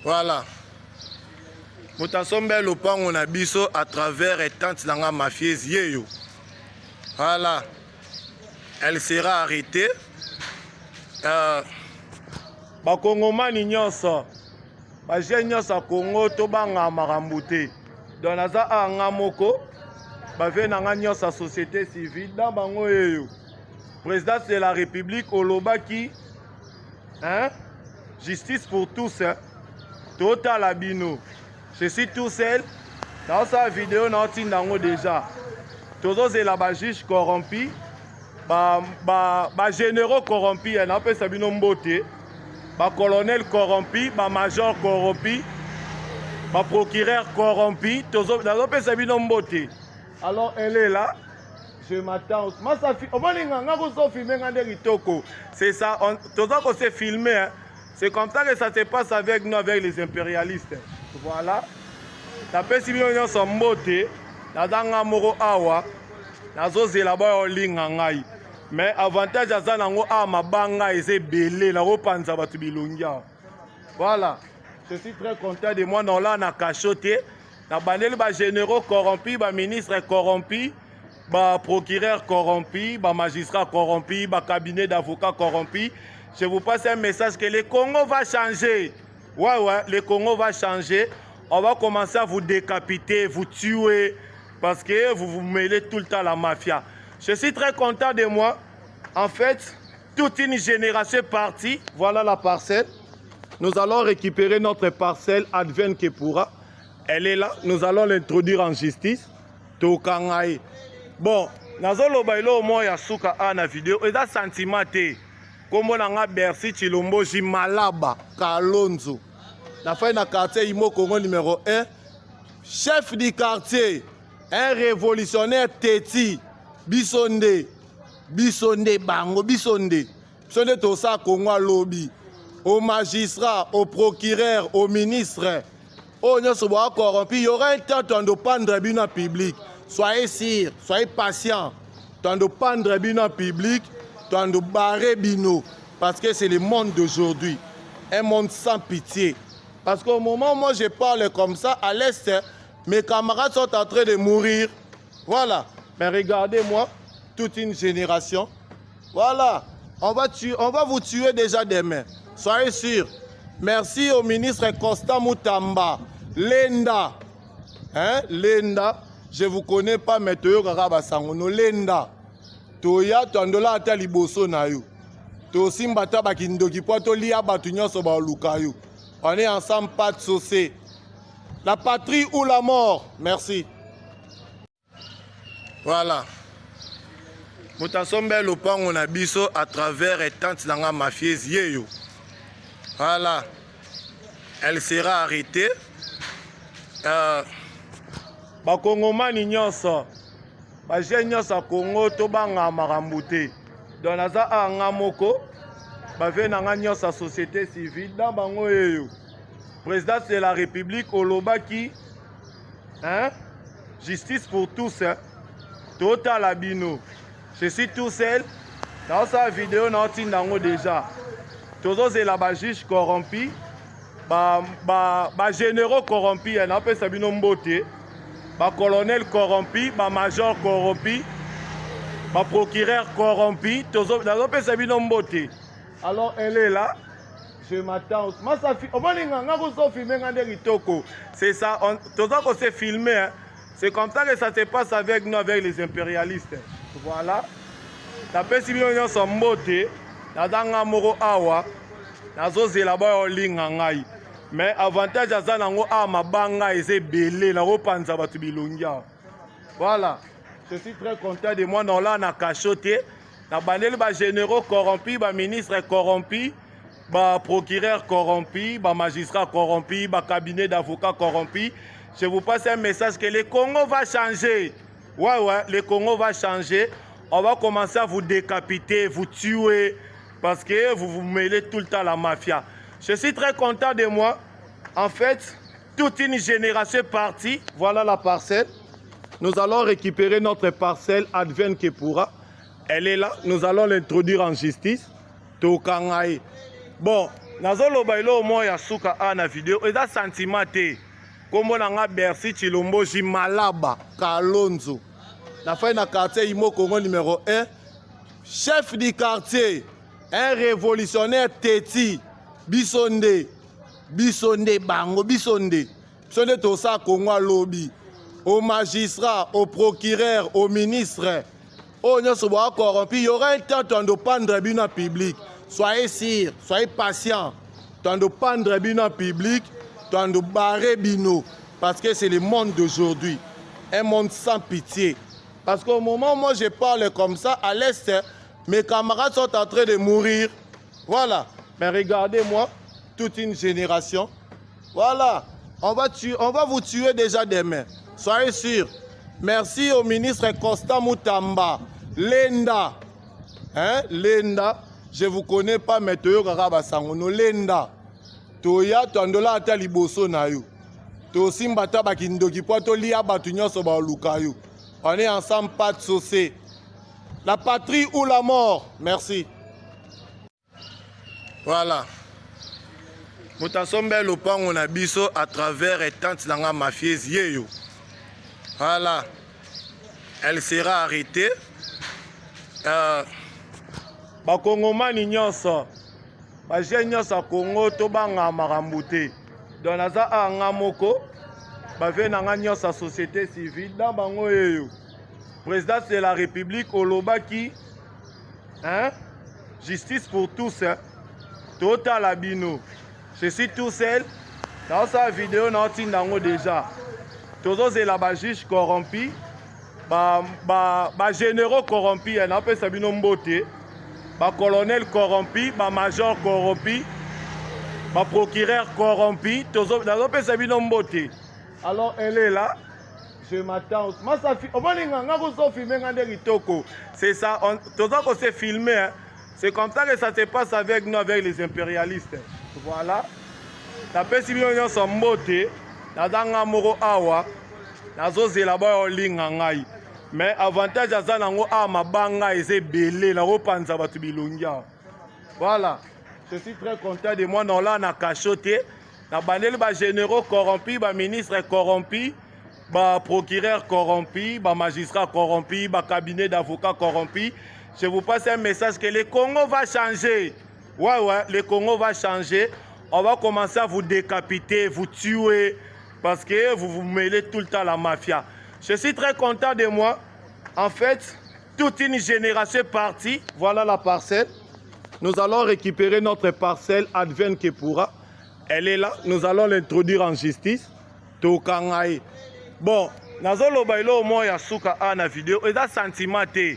Voilà. Mutasombe lopango na biso à travers tante nanga mafieuse yeyo. Voilà. Elle sera arrêtée. Bakongomani nyonso. Baje nyonso Congo to banga makambo te. Donc naza anga moko. Bave nanga nyonso société civile dans bango yeyo. Président de la République Olobaki. Hein? Justice pour tous. Hein? Total Abino. Je suis tout seul. Dans sa vidéo, nous avons déjà. Tous les juges corrompus, généraux corrompus, on appelle ça Bino Mbote, colonel corrompu, major corrompu, procureur corrompu, tous appelle ça Bino Mbote. Alors elle est là. Je m'attends. C'est ça. Tous on s'est filmé. Hein? C'est comme ça que ça se passe avec nous, avec les impérialistes. Voilà. Tapé si bien son mbote, nazanga moro awa, nazo zelaba olinga ngai. Mais avantage azanango a mabanga eze belé na opanza batu bilongia. Voilà. Je suis très content de moi dans là na cachoté, na bandeli ba généraux corrompus, ba ministres corrompus, ba procureurs corrompus, ba magistrats corrompus, ba cabinet d'avocats corrompus. Je vous passe un message que le Congo va changer. Ouais, le Congo va changer. On va commencer à vous décapiter, vous tuer, parce que vous vous mêlez tout le temps à la mafia. Je suis très content de moi. En fait, toute une génération est partie. Voilà la parcelle. Nous allons récupérer notre parcelle advienne que pourra. Elle est là. Nous allons l'introduire en justice. Tokangaï. Bon, Nazolo Bailo moi Yasuka a na vidéo. Et ça sentiment comme on a Bercy Chilombo Jimalaba Kalonzo. La fin de quartier Imo Congo numéro 1. Chef du quartier, un révolutionnaire Teti, Bisonde Bango, Bisonde Tosa Congo lobby, aux magistrats, aux procureurs, aux ministres, aux corrompus, il y aura un temps de prendre un public. Soyez sûr, soyez patient, temps de prendre un public, temps de barrer bino, parce que c'est le monde d'aujourd'hui, un monde sans pitié. Parce qu'au moment où moi je parle comme ça, à l'Est, mes camarades sont en train de mourir. Voilà. Mais regardez-moi, toute une génération. Voilà. On va vous tuer déjà demain. Soyez sûrs. Merci au ministre Constant Moutamba. Lenda. Hein? Lenda. Je ne vous connais pas, mais Toyo Garaba Sangono. Lenda. Toya, Tondola Ataliboso Nayo. To Simbata Bakindoki Poto Lia Batunyo Soba Lukayo. On est ensemble, pas de saucer. La patrie ou la mort. Merci. Voilà. Mutasombe lopango na biso à travers tante nanga mafieuse yeyo. Voilà. Elle sera arrêtée. Bakongomani nyonso. Baje nyonso Congo to banga makambo te. Donc naza anga moko. Bave nanga nyonso société civile dans bango yeyo. Président de la République Olobaki. Hein? Justice pour tous. Hein? Total Abino. Je suis tout seul. Dans sa vidéo, nous avons déjà. Tous les juges corrompus, généraux corrompus, on appelle ça Bino Mbote, colonel corrompu, major corrompu, procureur corrompu, tous appelle ça Bino Mbote. Alors elle est là. Je m'attends. C'est ça. Tous on s'est filmé. Hein? C'est comme ça que ça se passe avec nous, avec les impérialistes. Voilà. Tapé si bien son mbote, nazanga moro awa, nazo zelaba olinga ngai. Mais avantage azanango a mabanga eze belé na opanza batu bilongia. Voilà. Je suis très content de moi dans là na cachoté, na bandeli ba généraux corrompus, ba ministres corrompus, ba procureurs corrompus, ba magistrats corrompus, ba cabinet d'avocats corrompus. Je vous passe un message que le Congo va changer. Ouais, le Congo va changer. On va commencer à vous décapiter, vous tuer, parce que vous vous mêlez tout le temps à la mafia. Je suis très content de moi. En fait, toute une génération est partie. Voilà la parcelle. Nous allons récupérer notre parcelle advienne que pourra. Elle est là. Nous allons l'introduire en justice. Tokangaï. Bon, nazoloba ilo mo ya suka na vidéo eza sentiment te kombo nanga Bercy Chilomboji Malaba Kalonzo na fait na quartier Imo Congo numéro 1 chef du quartier un révolutionnaire Teti Bisonde bango Bisonde to sa Congo lobby au magistrat au procureur au ministre oh nyonso ba corrompu il y aura un temps de prendre bina public. Soyez sûr, soyez patient. Tant de prendre bino public, tant de barrer bino. Parce que c'est le monde d'aujourd'hui. Un monde sans pitié. Parce qu'au moment où moi je parle comme ça, à l'Est, mes camarades sont en train de mourir. Voilà. Mais regardez-moi, toute une génération. Voilà. On va vous tuer déjà demain. Soyez sûrs. Merci au ministre Constant Moutamba. Lenda. Hein? Lenda. Je ne vous connais pas, mais Toyo Karaba Sangono, Lenda. Toya, Tandola Ata Liboso Nayo. To Simbata Bakindoki, Poito Lia Batunyo Soba Lukayo. On est ensemble, pas de saucé. La patrie ou la mort. Merci. Voilà. Moutasombe Lopang, on a biso à travers et tante Langa Mafieuse Yeyo. Voilà. Elle sera arrêtée. Bakongomani nyonso baje nyonso Congo to banga makambo te donc naza anga moko bave nanga nyonso société civile dans bango eyo président de la République olobaki hein justice pour tous hein total abino je suis tout seul dans sa vidéo na tindango déjà tozo la ba juge corrompu ba généraux corrompus na pe sabino mbote ba colonel corrompu, ba major corrompu, ba procureur corrompu, alors elle est là, je m'attends. C'est ça, on s'est filmé, hein. C'est comme ça que ça se passe avec nous, avec les impérialistes. Voilà. Tapé si bien son mbote, na moro awa, na zoze là-bas en ligne ngai. Mais avantage à ça, mabanga et c'est belé, la repanza batu bilungia. Voilà. Je suis très content de moi. Non, là, on a cachoté. Na bandel ba généraux corrompus, ba ministre corrompu, ba procureur corrompu, ba magistrat corrompu, ba cabinet d'avocats corrompu. Je vous passe un message que le Congo va changer. Ouais, le Congo va changer. On va commencer à vous décapiter, vous tuer, parce que vous vous mêlez tout le temps à la mafia. Je suis très content de moi. En fait, toute une génération est partie. Voilà la parcelle. Nous allons récupérer notre parcelle advienne que pourra. Elle est là. Nous allons l'introduire en justice. Tokangai. Bon, nazolo bailo mo ya suka na vidéo. Et ça sentiment te.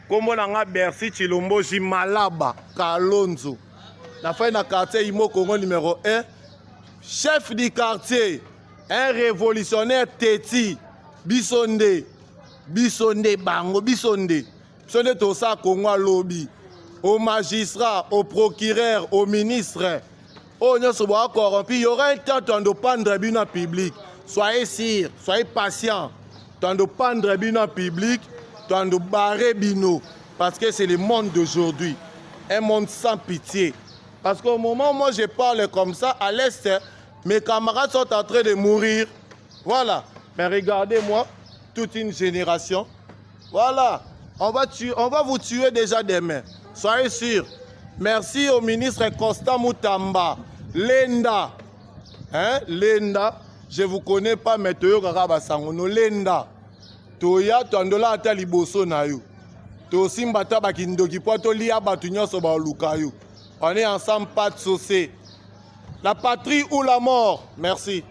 Comme nanga Bercy Chilomboji Malaba Kalonzo. La fin na quartier Imo Congo numéro 1. Chef du quartier, un révolutionnaire Teti Bisonde bango Bisonde to sa Congo lobby au magistrat au procureur au ministre oh nyonso ba corrompu il y aura un temps de prendre bina public. Soyez sûr, soyez patient. Temps de prendre bina public, temps de barrer bino parce que c'est le monde d'aujourd'hui. Un monde sans pitié. Parce qu'au moment où moi je parle comme ça à l'Est, mes camarades sont en train de mourir. Voilà. Mais regardez-moi, toute une génération. Voilà. On va vous tuer déjà demain. Soyez sûrs. Merci au ministre Constant Moutamba. Lenda. Hein? Lenda. Je ne vous connais pas, mais Toyo Karaba Sangono. Lenda. Toya, Tandola Ata Liboso Nayo. To Simbata Bakindoki, Poito Lia Batunyo Soba Lukayo. On est ensemble, pas de saucé. La patrie ou la mort. Merci.